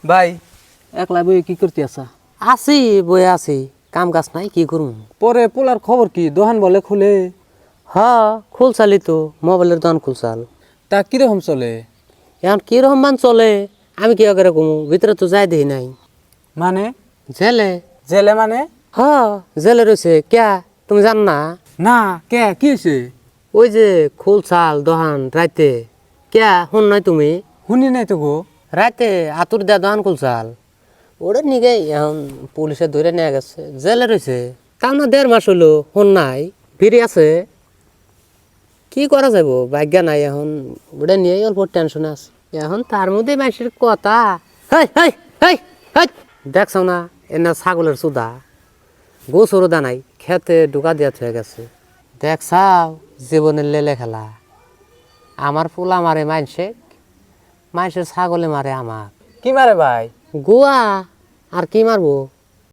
ভাই একলা বই কি করতে আসা? আছি বই আছি, কাম কাজ নাই, কি করুন? পরে পোলার খবর কি? দোকান বলে খুলে? হ, খুলছালি তো, মোবাইলের দোকান খুলছাল। তা কিরকম চলে? এখন কিরকম মান চলে আমি কি আগে কমু, ভিতরে তো যাই দেখি নাই। মানে জেলে। জেলে মানে? হ, জেলে রয়েছে ক্যা, তুমি জান না? না কে কি হয়েছে? ওই যে খুলছাল দোকান রাইতে, ক্যা শুন নাই তুমি? শুনি নাই তো গো। রাইতে আতুর দেয়া দোকান খুলছাল, ওটা নিগে এখন পুলিশে ধরে নিয়ে গেছে, জেলে রয়েছে। তাও না 1.5 মাস হইলো, শুন নাই ফিরে আছে। কি করা যাব, ভাগ্য নাই এখন, ওটা নিয়েই অল্প টেনশনে আছে। এখন তার মধ্যে মানুষের কথা, হেই হেই হেই হেই, দেখছো না এনা ছাগলের চুদা, গোসরও দানাই খেতে ঢুকা দিয়া হয়ে গেছে। দেখছাও জীবনের লেলে খেলা, আমার পোলা মারে মানুষের ছাগলে মারে আমার। কি মারে ভাই? গোয়া আর কি মারবো।